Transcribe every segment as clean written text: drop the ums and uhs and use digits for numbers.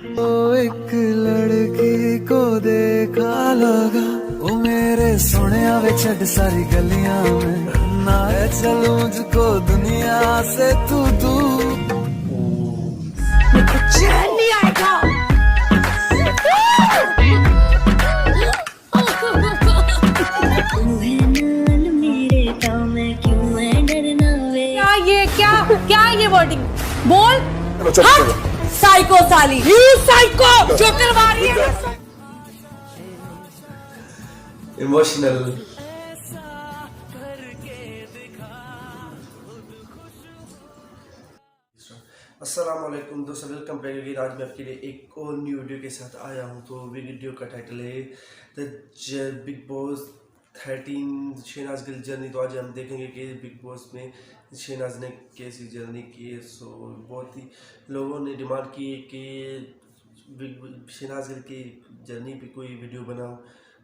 ओ एक लड़की को देखा लगा ओ मेरे सोने वे छड़ सारी गलियां में ना चलूं मुझको दुनिया से तू दूर चैन नहीं आएगा। क्या ये वर्डिंग बोल। साइको साली, यू साइको जो करवा रही है। इमोशनल। अस्सलाम वालेकुम दोस्तों, वेलकम बैक अगेन। आज मैं आपके लिए एक और न्यू वीडियो के साथ आया हूँ। तो वीडियो का टाइटल है the Bigg Boss 13 Shehnaaz Gill journey. तो आज हम देखेंगे कि बिग बॉस में शहनाज ने कैसी जर्नी की है। सो बहुत ही लोगों ने डिमांड की है कि शहनाज गिल की जर्नी पे कोई वीडियो बनाओ,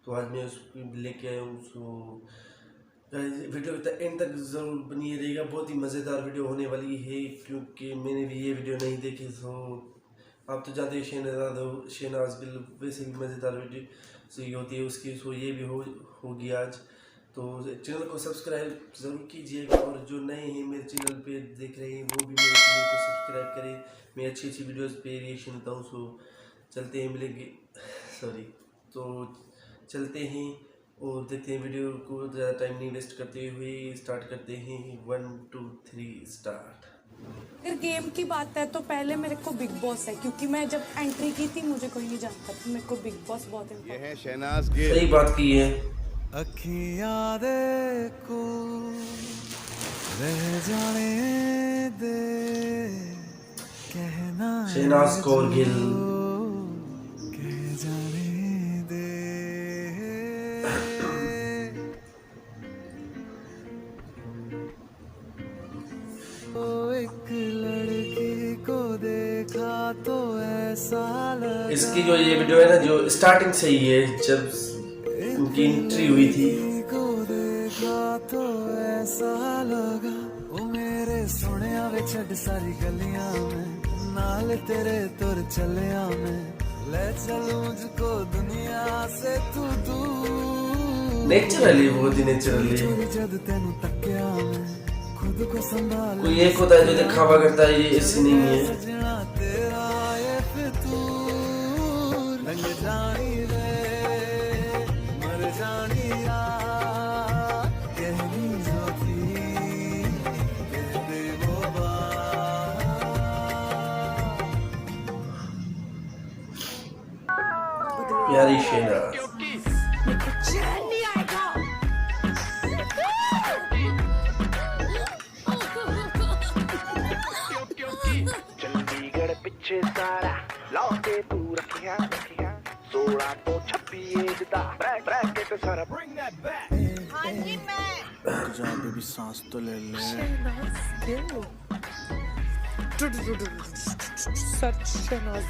तो आज मैं उसको लेके आया हूँ। सो वीडियो एंड तक ज़रूर बनी रहेगा, बहुत ही मज़ेदार वीडियो होने वाली है क्योंकि मैंने भी ये वीडियो नहीं देखी। सो आप तो जानते हैं शहनाज गिल वैसे भी मज़ेदार वीडियो सही होती है उसकी। सो ये भी होगी आज। तो चैनल को सब्सक्राइब ज़रूर कीजिएगा और जो नए हैं मेरे चैनल पे देख रहे हैं वो भी मेरे चैनल को सब्सक्राइब करें। मैं अच्छी अच्छी वीडियोस पे रिएक्शन देता हूँ। सो चलते हैं तो चलते हैं और देखते हैं वीडियो को। ज़्यादा टाइम नहीं वेस्ट करते हुए स्टार्ट करते हैं। 1 2 3 स्टार्ट। अगर गेम की बात है तो पहले मेरे को बिग बॉस है, क्योंकि मैं जब एंट्री की थी मुझे कोई नहीं जानता था। मेरे को बिग बॉस बहुत इम्पोर्टेंट है। शहनाज गिल सही बात की है। अखियां देखो रह जाने दे कहना शहनाज कौर गिल कह जाने दे ओ एक लड़की को देखा तो ऐसा लगा इसकी जो ये वीडियो है ना, जो स्टार्टिंग से ही है, जब उनकी एंट्री हुई थी। को देखा तो ऐसा लगा ओ मेरे सोने वे छड़ सारी गलियां में नाल तेरे तुर चलिया में ले चलूं मुझको दुनिया से तू दूर। नेचुरली, बहुत ही नेचुरली। जद तेनू तकिया में खुद को संभाल कोई एक होता है जो दिखावा करता है, ये ऐसे नहीं है। सजना तेरा ये फितूर रंग जानी रे मर जानी यार कहनी जो थी कह दे वो बात। प्यारी शहनाज। चैन नहीं आएगा। चंडीगढ़ पिछे सारा लौटे तू रखिया 16 तो 26 दा ब्रैकेट सारा bring that back। हाँ जी मैं जा बेबी सांस तो ले ले सच शहनाज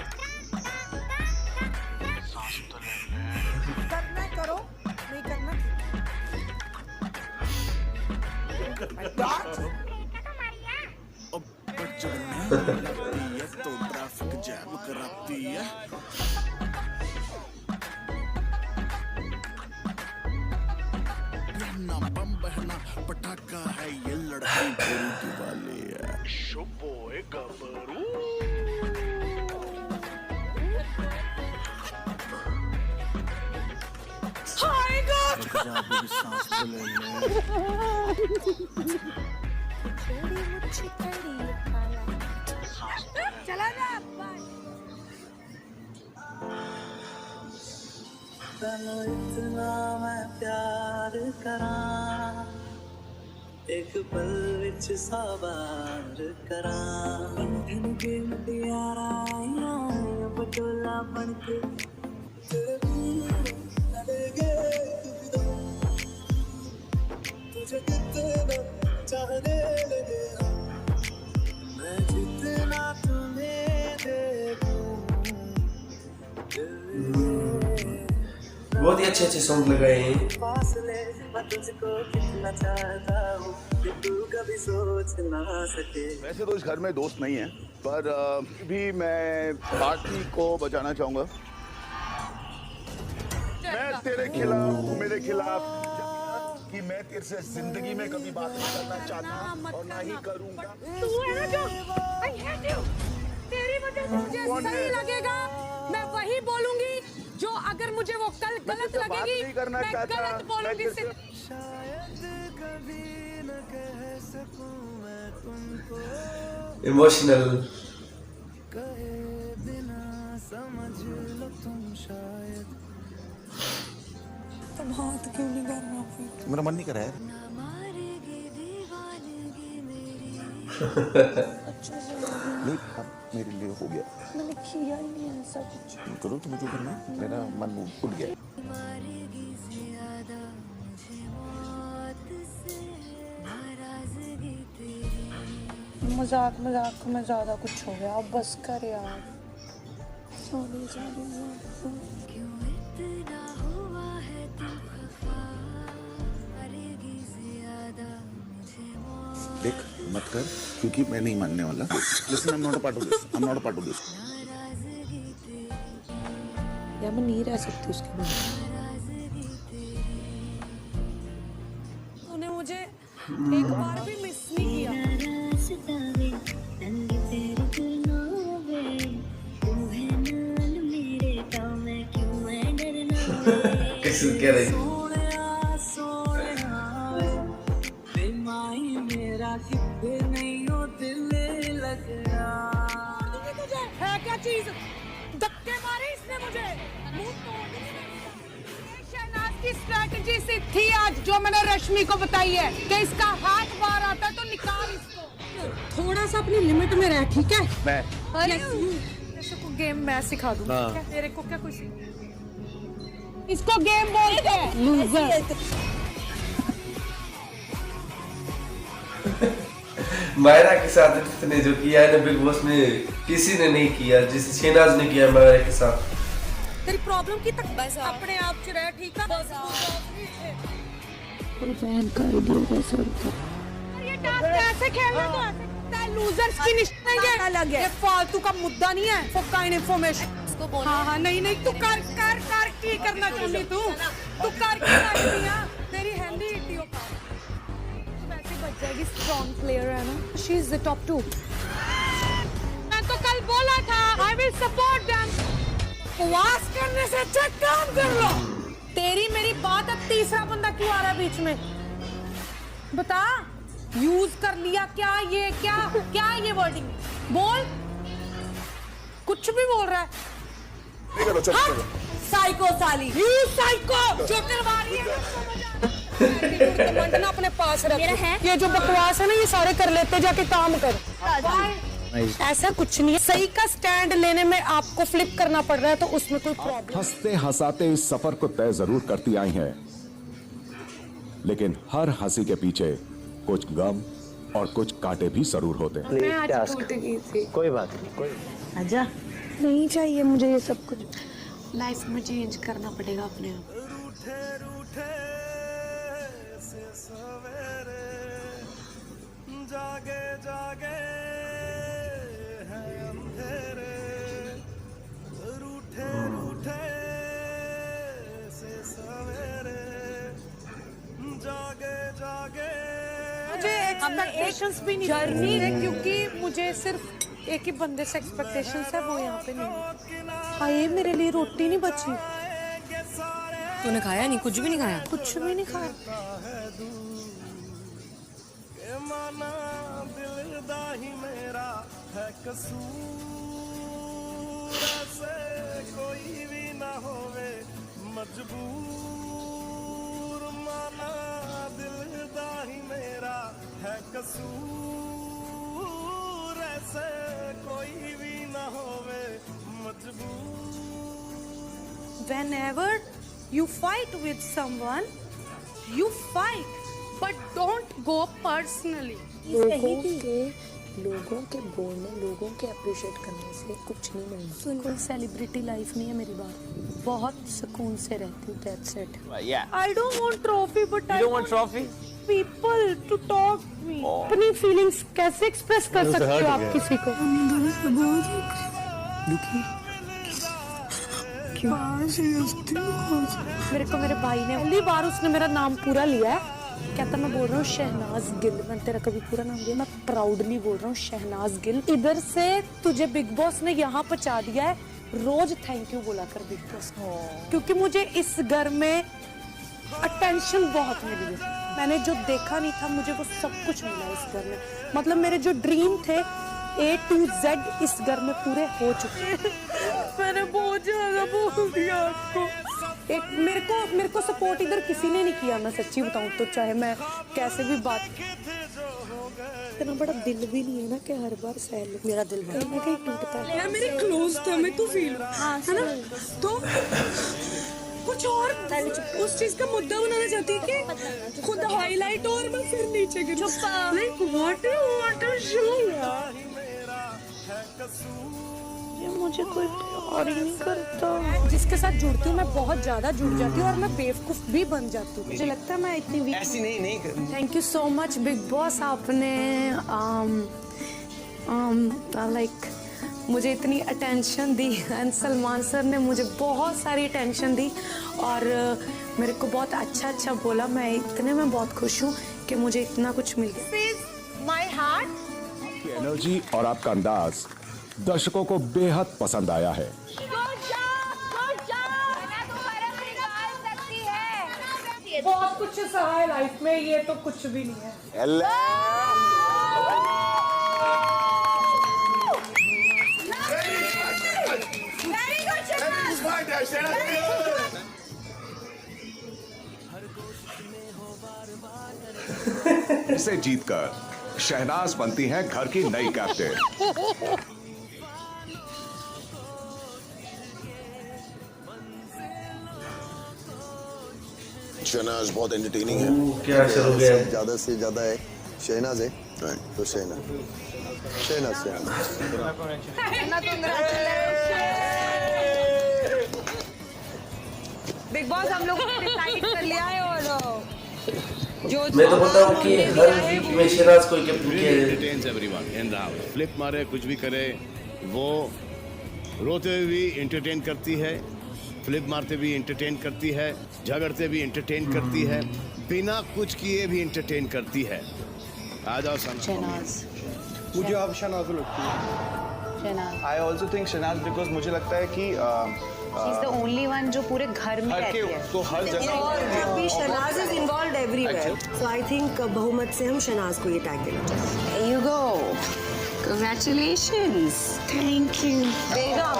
करना करो, नहीं करना तो ट्रैफिक जैम कराती है। ना बम बहना पटाखा है ये लड़की पूरी दिवाली है। शुभोए गबरू जा बेबी सांस तो ले ले चला जा। तनु इतना मैं प्यार करा एक पल विच सवार करा बंधन के मुटियारा पटोला बन के तेरे बिन लगेगे तुझे कितना चाहने लगे मैं जितना तुम्हें देखूं। बहुत ही अच्छे सॉन्ग लगाए हैं। तुझको कितना चाहता हूँ कि तू कभी सोच ना सके। वैसे तो इस घर में दोस्त नहीं है, पर भी मैं पार्टी को बचाना चाहूंगा। मैं तेरे खिलाफ, तू मेरे खिलाफ, कि मैं तेरे से जिंदगी में कभी बात नहीं करना चाहता और ना ही करूंगा। तू है ना जो I hate you। तेरी वजह से मुझे सही लगेगा, मैं वही बोलूंगी जो अगर मुझे वो कल गलत लगेगी मैं गलत बोलूंगी। शायद कभी न कह सकूं मैं तुमको, इमोशनल। कहे बिना समझ लो तुम शायद। तो बात क्यों नहीं करना फिर? मेरा मन नहीं कर रहा है। नहीं, अब मेरे लिए हो गया। मैंने किया ही नहीं ऐसा कुछ। करो तुम्हें जो करना है। मेरा मन उठ गया। मजाक मजाक में ज्यादा कुछ हो गया, अब बस कर यार। Sorry sorry. देख मत कर, क्योंकि मैं नहीं मानने वाला। Listen, I'm not a part of this. I'm not a part of this. या मैं नहीं रह सकती उसके बिना। तूने मुझे एक बार भी मिस नहीं किया। कैसे कह रही? है क्या चीज? धक्के मारे इसने मुझे, मुंह तोड़ दिया। शहनाज की स्ट्रैटेजी से थी आज जो मैंने रश्मि को बताई है कि इसका हाथ बाहर आता है तो निकाल इसको। थोड़ा सा अपनी लिमिट में रह, ठीक है? मैं इसको गेम मैं सिखा दूँ। तेरे को क्या कुछ इसको गेम बोलते हैं, लूजर। मायरा के साथ इसने जो किया है ना बिग बॉस में किसी ने नहीं किया, जिसे शहनाज ने किया मायरा के साथ। तेरी प्रॉब्लम की तक बस अपने आप च रह, ठीक है? ये टास्क कैसे खेलना तो ऐसे लूजर्स की निशानी अलग है। ये फालतू का मुद्दा नहीं है। For kind information. हाँ हाँ नहीं नहीं तू कर कर कर की करना चाहती तू कर की रही है। तेरी हैंडी इटियो का वैसे बच जाएगी। स्ट्रॉन्ग प्लेयर है ना, शी इज द टॉप 2। मैं तो कल बोला था आई विल सपोर्ट देम। उपवास करने से अच्छा काम कर लो। तेरी मेरी बात, अब तीसरा बंदा क्यों आ रहा है बीच में? बता, यूज कर लिया क्या? ये क्या क्या ये वर्डिंग बोल, कुछ भी बोल रहा है। साइको साली, यू साइको जो करवा रही है ना अपने पास रख। ये जो बकवास है ना ये सारे कर लेते, जाके काम कर। ऐसा कुछ नहीं है, सही का स्टैंड लेने में आपको फ्लिप करना पड़ रहा है तो उसमें कोई प्रॉब्लम। हंसते हंसाते इस सफर को तय जरूर करती आई हैं, लेकिन हर हंसी के पीछे कुछ गम और कुछ कांटे भी जरूर होते हैं। मैं आज टूट गई थी। कोई बात नहीं, कोई आजा, नहीं चाहिए मुझे ये सब कुछ। लाइफ में चेंज करना पड़ेगा अपने आप। रूठे रूठे से सवेरे, जागे जागे हैं अंधेरे। रूठे रूठे से सवेरे, जागे जागे। मुझे एक्सपेक्टेशंस भी नहीं जर्नी है, क्योंकि मुझे सिर्फ एक ही बंदे से एक्सपेक्टेशंस है, वो यहाँ पे नहीं। हाय मेरे लिए रोटी नहीं बची। तूने खाया नहीं? कुछ भी नहीं खाया? कुछ भी नहीं खाया। माना दिल दा ही मेरा है कसूर, ऐसे कोई भी ना होवे मजबूर। माना दिल दा ही मेरा है कसूर, ऐसे कोई भी ना होवे मजबूर। Whenever you fight with someone, you fight, but don't go personally. लोगों के बोलने, लोगों के अप्रिशिएट करने से कुछ नहीं मिलता। कोई सेलिब्रिटी लाइफ नहीं है मेरी बात। बहुत सुकून से रहती हूँ, that's it. Yeah. I don't want trophy, but You don't want trophy? People to talk me. अपनी फीलिंग्स कैसे एक्सप्रेस कर सकते हो आप किसी को? मेरे को मेरे भाई ने पहली बार उसने मेरा नाम पूरा लिया है, कहता मैं बोल रहा हूँ शहनाज गिल। मैंने तेरा कभी पूरा नाम लिया? मैं प्राउडली बोल रहा हूँ शहनाज गिल। इधर से तुझे बिग बॉस ने यहाँ पहुंचा दिया है, रोज थैंक यू बोला कर बिग बॉस, क्योंकि मुझे इस घर में अटेंशन बहुत मिली है। मैंने जो देखा नहीं था मुझे वो सब कुछ मिला इस घर में। मतलब मेरे जो ड्रीम थे A to Z इस घर में पूरे हो चुके हैं। मैंने बहुत ज्यादा बोल दिया आपको। एक मेरे को सपोर्ट इधर किसी ने नहीं किया, मैं सच्ची बताऊं तो। चाहे मैं कैसे भी बात, इतना बड़ा दिल भी नहीं है ना कि हर बार सहल मेरा दिल कहीं ना कहीं टूटता है। यार मेरे क्लोज था, मैं तो फील है ना, तो कुछ और उस चीज का मुद्दा बनाना चाहती है कि खुद हाईलाइट और मैं फिर नीचे गिरूं। लाइक व्हाट अ शो यार। ये मुझे कोई और ही नहीं करता। जिसके साथ जुड़ती हूँ मैं बहुत ज्यादा जुड़ जाती हूँ और मैं बेवकूफ भी बन जाती हूँ। मुझे लगता है मैं इतनी वीक ऐसी नहीं thank you so much big boss. आपने लाइक मुझे इतनी attention the and Salman sir ने मुझे बहुत सारी अटेंशन दी और मेरे को बहुत अच्छा बोला। मैं इतने में बहुत खुश हूँ कि मुझे इतना कुछ मिल गया। माय हार्ट, आपकी एनर्जी और आपका अंदाज दर्शकों को बेहद पसंद आया है। बहुत कुछ सहा है लाइफ में, ये तो कुछ भी नहीं है। इसे जीतकर शहनाज बनती हैं घर की नई कैप्टन। शहनाज बहुत एंटरटेनिंग है। क्या शुरू हो गया? ज्यादा से ज्यादा है शहनाज है, तो शहनाज बिग बॉस हम लोग डिसाइड कर लिया है और जो मैं तो बोलता हूँ कि हर वीक में शहनाज को कैप्टन किया जाए। entertains everyone in the house. Flip मारे कुछ भी करे, वो रोते हुए भी एंटरटेन करती है, फ्लिप मारते भी एंटरटेन करती है, झगड़ते भी एंटरटेन करती है, बिना कुछ किए भी एंटरटेन करती है। आ जाओ शहनाज, मुझे अब शहनाज लगती है। Shehnaaz I also think Shehnaaz because मुझे लगता है कि She's the only one जो पूरे घर में रहती है। तो हर जगह अभी Shehnaaz is involved everywhere. So I think बहुमत से हम शहनाज को ये टैग देना चाहते हैं। There you go. Congratulations. Thank you. बेगम।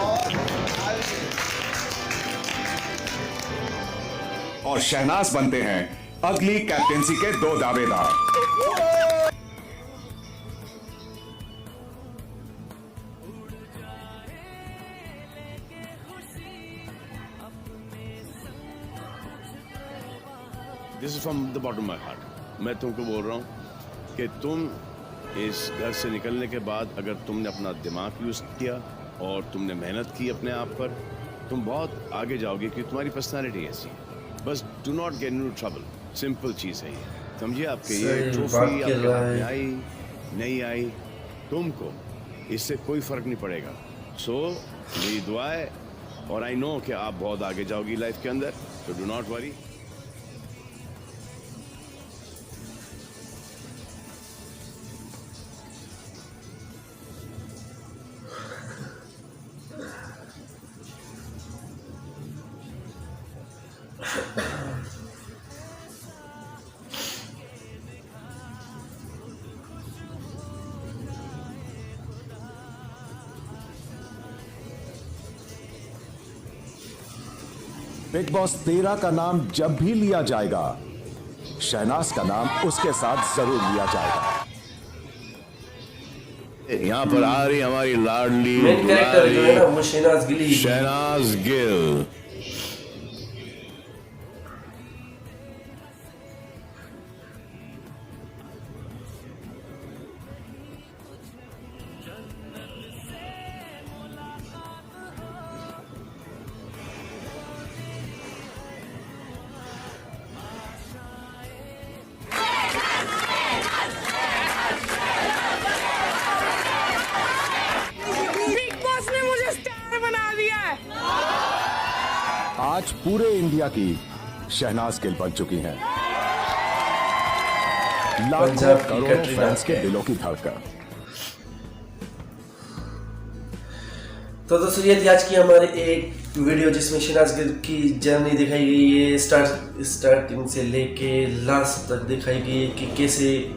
और शहनाज बनते हैं अगली कैप्टेंसी के 2 दावेदार। This is from the bottom my heart. मैं तुमको बोल रहा हूँ कि तुम इस घर से निकलने के बाद अगर तुमने अपना दिमाग यूज किया और तुमने मेहनत की अपने आप पर, तुम बहुत आगे जाओगे क्योंकि तुम्हारी पर्सनालिटी ऐसी है। बस do not get into trouble, simple चीज़ है ये, समझिए। आपके ये सही ट्रॉफी बात कर आपके रहा हाथ में है। आई नहीं आई, तुमको इससे कोई फर्क नहीं पड़ेगा। सो मेरी दुआ है और आई नो कि आप बहुत आगे जाओगी लाइफ के अंदर, तो do not worry. Big Boss 13 का नाम जब भी लिया जाएगा, शहनाज का नाम उसके साथ जरूर लिया जाएगा। यहाँ पर आ रही हमारी लाडली मेन कैरेक्टर जो है ना वो शहनाज गिल ही है। शहनाज गिल। आज पूरे इंडिया की शहनाज गिल बन चुकी हैं, लाखों पंजाब की करोड़ों कैटरीना फैंस के कैफ। दिलों की धड़कन। तो दोस्तों ये थी आज की हमारी एक वीडियो जिसमें शहनाज गिल की जर्नी दिखाई गई है, स्टार्टिंग से लेके लास्ट तक दिखाई गई है कि कैसे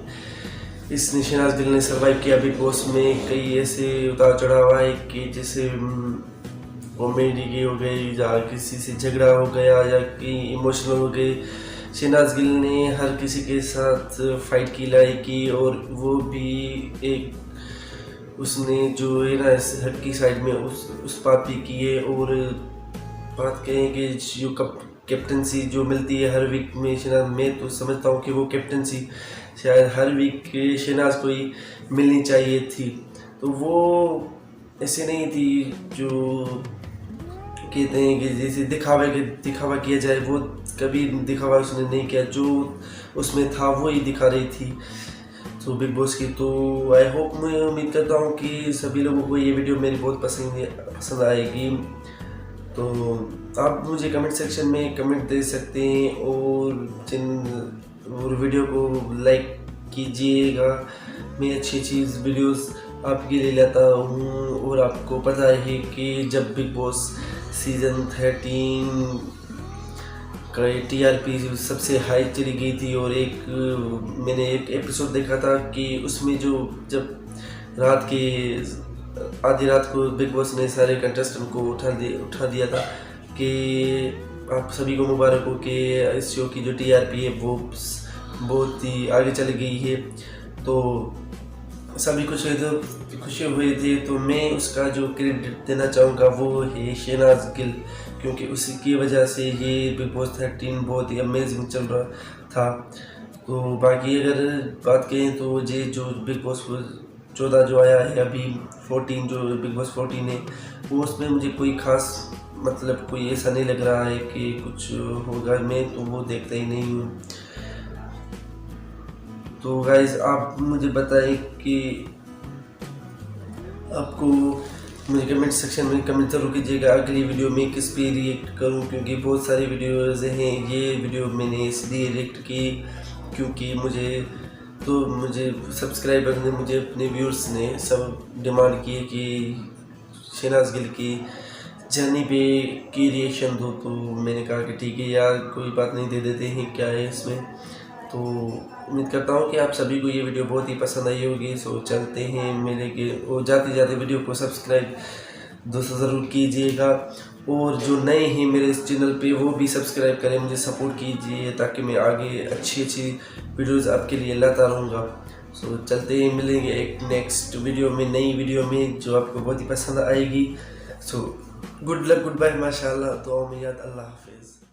इसने शहनाज गिल ने सर्वाइव किया बिग बॉस में। कई ऐसे उतार चढ़ाव आए कि जैसे कॉमेडी की हो गई या किसी से झगड़ा हो गया या कहीं इमोशनल हो गए। शहनाज गिल ने हर किसी के साथ फाइट की, लड़ाई की, और वो भी एक उसने जो है ना हक की साइड में उस बात भी की है। और बात कहें कि जो कैप्टनसी जो मिलती है हर वीक में शहनाज, मैं तो समझता हूँ कि वो कैप्टनसी शायद हर वीक शहनाज को ही मिलनी चाहिए थी। तो वो ऐसे नहीं थी जो कहते हैं कि जैसे दिखावा किया जाए, वो कभी दिखावा उसने नहीं किया, जो उसमें था वो ही दिखा रही थी तो बिग बॉस की। तो आई होप, मैं उम्मीद करता हूँ कि सभी लोगों को ये वीडियो मेरी बहुत पसंद आएगी। तो आप मुझे कमेंट सेक्शन में कमेंट दे सकते हैं और वीडियो को लाइक कीजिएगा। मैं अच्छी वीडियोस आपके लिए लाता हूँ। और आपको पता है कि जब बिग बॉस सीज़न 13 का TRP सबसे हाई चली गई थी, और मैंने एक एपिसोड देखा था कि उसमें जब रात के आधी रात को बिग बॉस ने सारे कंटेस्टेंट को उठा दिया था कि आप सभी को मुबारक हो कि इस शो की जो TRP है वो बहुत ही आगे चली गई है। तो सभी खुशी हुई थी। तो मैं उसका जो क्रेडिट देना चाहूँगा वो है शहनाज गिल, क्योंकि उसी की वजह से ये बिग बॉस 13 बहुत ही अमेजिंग चल रहा था। तो बाकी अगर बात करें तो ये जो बिग बॉस 14 जो आया है अभी, 14 जो बिग बॉस 14 है, वो उसमें मुझे कोई ख़ास मतलब कोई ऐसा नहीं लग रहा है कि कुछ होगा। मैं तो वो देखता ही नहीं हूँ। तो गाइज आप मुझे बताएं कि आपको, मुझे कमेंट सेक्शन में कमेंट जरूर कीजिएगा अगली वीडियो में किस पे रिएक्ट करूं, क्योंकि बहुत सारी वीडियोज़ हैं। ये वीडियो मैंने इसलिए रिएक्ट की क्योंकि मुझे सब्सक्राइबर ने, मुझे अपने व्यूअर्स ने सब डिमांड की कि शहनाज गिल की जर्नी पे की रिएक्शन दो। तो मैंने कहा कि ठीक है यार, कोई बात नहीं, दे देते हैं, क्या है इसमें। तो उम्मीद करता हूँ कि आप सभी को ये वीडियो बहुत ही पसंद आई होगी। सो चलते हैं मिलेंगे, और जाते वीडियो को सब्सक्राइब दोस्तों ज़रूर कीजिएगा, और जो नए हैं मेरे इस चैनल पे वो भी सब्सक्राइब करें, मुझे सपोर्ट कीजिए ताकि मैं आगे अच्छी वीडियोस आपके लिए लाता रहूँगा। सो चलते हैं मिलेंगे एक नेक्स्ट वीडियो में, नई वीडियो में जो आपको बहुत ही पसंद आएगी। So good luck, goodbye, माशाल्लाह। तो में याद, अल्लाह हाफिज़।